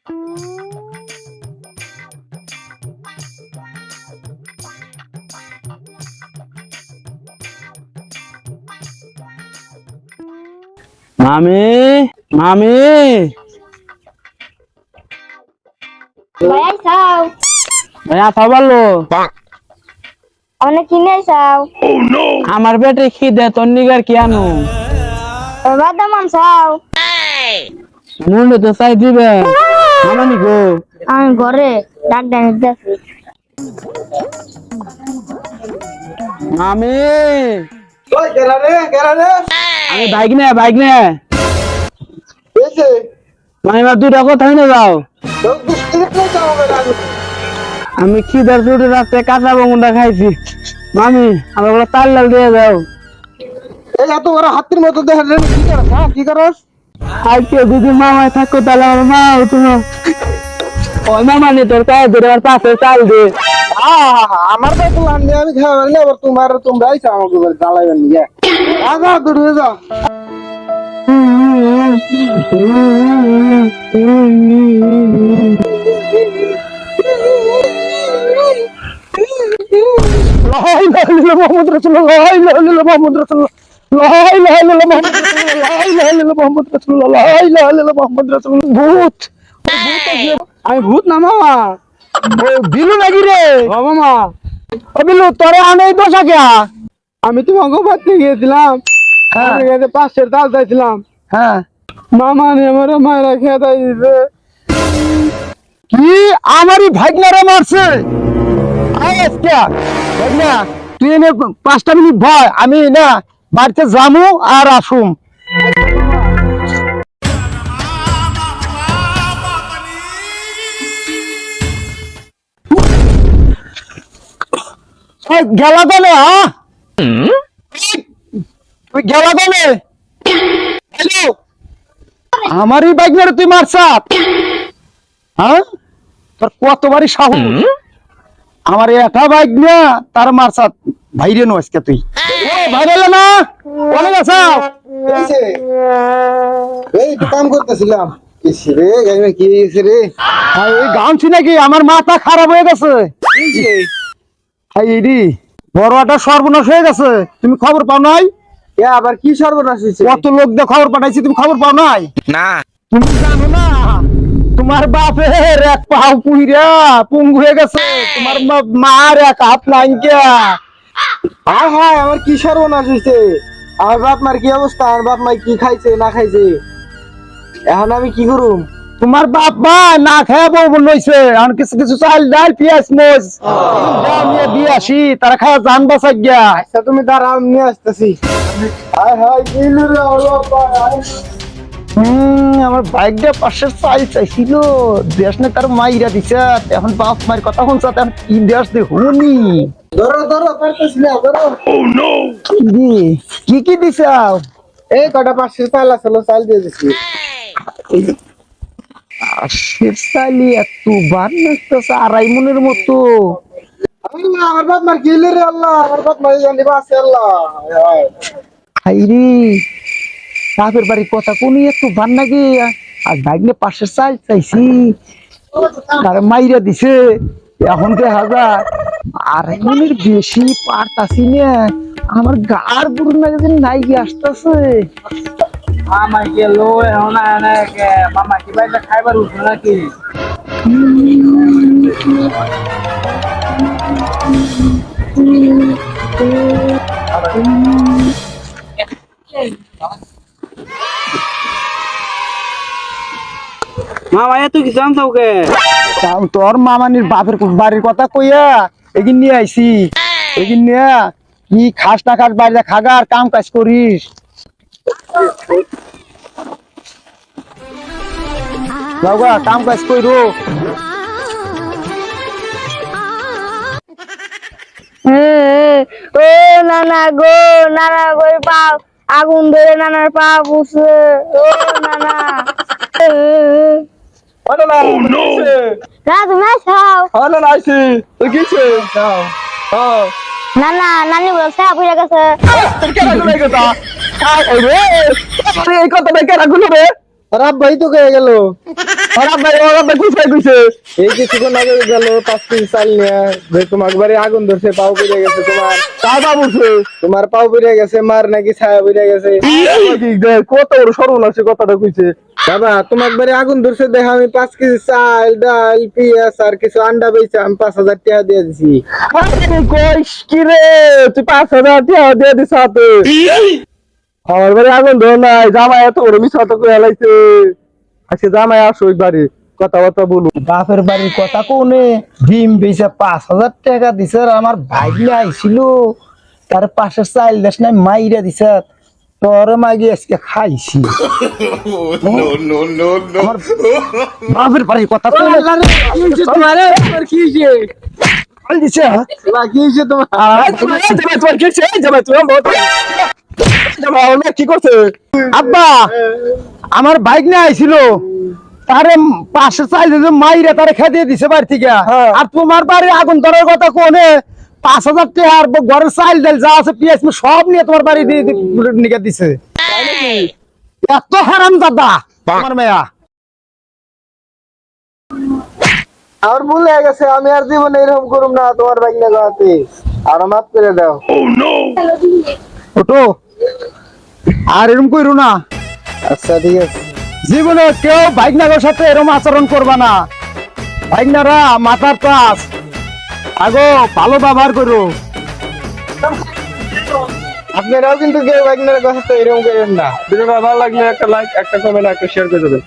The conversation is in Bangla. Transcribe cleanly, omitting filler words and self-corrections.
মামি মামি ভাইয়া চাও ভাইয়া খাবারলো অনেক কিনে চাও আমার পেটে খিদে তোর নিগার কি আনো বাদাম চাও মুন্ডে তো চাই দিবে মামানি গো আমি ঘরে ডাক ডাক দেখি মামি ওই গেলা রে আমি বাইক নে এসে মানে এবার দুটা কোথায় নিয়ে যাও তো দুষ্কৃতি যাও গেলা আমি খিদার চুটে রাস্তায় কাঁচা বঙ্গটা খাইছি মামি আমার ওগুলো তাল লাল দিয়ে যাও এই এত বড় হাতির মতো দেখে রে কি করছ হ্যাঁ কি করছ আজকে যদি মামায় থাকো তাহলে আমার মা তুমি ওই মামা নি তোর পায়ে ধরে আমার পাশে চাল দে আমার তো প্ল্যান নিয়ে আমি খাবার না আবার তোমরাই চাও আমাকে বলে জ্বালাইবেন নিয়ে আগা দূরে যাও মোহাম্মদ রাসূলুল্লাহ মোহাম্মদ রাসূলুল্লাহ মোহাম্মদ রাসূলুল্লাহ ভূত আমি ভূত না মামা ও বিলু নাকি রে ও মামা ও বিলু তোরে আনেই দোষা কে আমি তো ভগবান গিয়েছিলাম হ্যাঁ পাশের তাল চাইছিলাম হ্যাঁ মামা নে আমার মায়েরা খেয়ে দিয়েছে কি আমারই ভাগনারে মারছে আজকে ভাগনা তুই এনে 5টা মিনিট ভয় আমি না বাড়িতে যামু আর আসুম গেলা গেলে হ্যাঁ তুই গেলা গেলে হ্যালো আমারই বাইক মেরে তুই মারছাত হ্যাঁ তোর কতবারই সাহস আমার এটা বাইক না তার মারছাত ভাইরে নো আজকে তুই ভাইরালে না বলে গেছাও এসে এই তো কাম করতেছিলাম এসে রে গাইমে কি এসে রে এই গামছি নাকি আমার মাথা খারাপ হয়ে গেছে এসে রে বড় একটা সর্বনাশ হয়ে গেছে তুমি খবর পাও নাই এ আবার কি সর্বনাশ হইছে কত লোক দিয়ে খবর পাঠাইছি তুমি খবর পাও নাই না তুমি জানো না তোমার বাপের এক পাও পুইরা পুঙ্গু হয়ে গেছে তোমার মার এক হাত লাইনকা হায় হায় আমার কি সর্বনাশ হইছে আমার বাপ মার কি অবস্থা আর বাপ মাই কি খাইছে না খাইছে এখন আমি কি করুম তোমার বাপ মা না খেয়ে বউ নইছে এখন কিছু কিছু চাল ডাল পেঁয়াজ মোজ নিয়ে দিয়ে আসি তারা খায় জান বাঁচা গিয়া আচ্ছা তুমি দাঁড়াও আমি নিয়ে আসতেছি হায় হায় কি রে বাবা আমার বাইকটা পাশের চাল চাইছিল দেশ না তার মাইরা দিছে এখন বাপ মায়ের কথা শুনছ এখন কি দেশ দে হুনি ধরো ধরো পারতেছি না ধরো কি কি দিছাও এই কটা পাঁচশো চাল আসলো চাল দিয়ে দিছি পাশের চালি এত বার নষ্ট আড়াই মনের মতো আল্লাহ আমার বাপ মার কি রে আল্লাহ আমার বাপ মার জানি বাসে আল্লাহ হাইরে বাপের বাড়ির কথা কোনি একটু ভান নাকি আর বাইকনে পাশের চাল চাইছি তারা মাইরা দিছে এখন দেখা যায় আড়াই মনের বেশি পারতাছি না আমার গার বুড়ো না যদি নাই গিয়ে আসতেছে মামা গেল এখন মামা কি বাইরে খাইবার উঠলো নাকি মামা তুই কি জানতো কে তোর মামানির বাপের বাড়ির কথা কইয়া এগিন নিয়ে আইছি এগিন নিয়ে কি খাস না খাস বাইরে খাগা আর কাম কাজ করিস যাওগা কাম কাজ কইরো ও নানা গো পাও আগুন ধরে নানার পা বুঝছে ও নানা তুমি আসাও নানা নানি বলছে বুঝে গেছে আর আব্বাই তো গিয়ে গেল। ওর আব্বা কইছে এই কিছুক্ষণ আগে গেল 5 কেজি চাল নিয়ে, যে তোমার বাড়ি আগুন ধরছে, পাও পুড়ে গেছে, কাদা বলছে তোমার পাও পুড়ে গেছে, মার নাকি ছায়া পুড়ে গেছে। কত বড় সর্বনাশ কথাটা কইছে। বাবা তোমার বাড়ি আগুন ধরছে দেখা আমি 5 কেজি চাল, ডাল, পেঁয়াজ আর কিছু আন্ডা বেচে আমি 5,000 টাকা দিয়ে দিছি। কইস কি রে, তুই 5,000 টাকা দিয়ে দিস হাতে। আমার বাড়ি আগুন ধর নাই, জামাই এত বড় মিছা কথা কইয়া লাইছে। আজকে জামাই আসো ওই বাড়ি, কথাবার্তা বলুন। বাপের বাড়ির কথা কোনে ডিম বেচে 5,000 টাকা দিছে, আর আমার ভাগ্নে আইছিল তার পাশে চাইল দেশ নাই মাইরা দিছে, তোর মাগি আজকে খাইছি। আমার বাপের বাড়ির কথা কোনে তোমারে কি হইছে? দিছে, কি হইছে তোমার? তোমার কি হইছে? জামাই তুমি বহুত জামাই ওরা কি করছে? আব্বা আমার বাইক নিয়ে আইছিল, তারে পাশে চাইলে যে মাইরা তারে খেতে দিছে বাড়ি থেকে। আর তোমার বাড়ি আগুন ধরার কথা কোনে 5,000 টাকা আর ঘরের চাইল ডাল যা আছে পেঁয়াজ সব নিয়ে তোমার বাড়ি দিয়ে নিকে দিছে। এত হারাম দাদা আমার মেয়া। আর ভুলে গেছে, আমি আর জীবনে এরকম করুম না তোমার বাইক নিয়ে গাতে, আর মাফ করে দাও। ওটো আর এরকম কইরো না। আচ্ছা ঠিক আছে। জীবনে কেউ ভাইগনার সাথে এরকম আচরণ করবা না। ভাইগনারা মাথার তাস, আগো ভালো ব্যবহার করো। আপনারাও কিন্তু কেউ ভাইগনার সাথে এরকম করেন না। ভিডিওটা ভালো লাগলে একটা লাইক, একটা কমেন্ট, একটা শেয়ার করে দেবেন।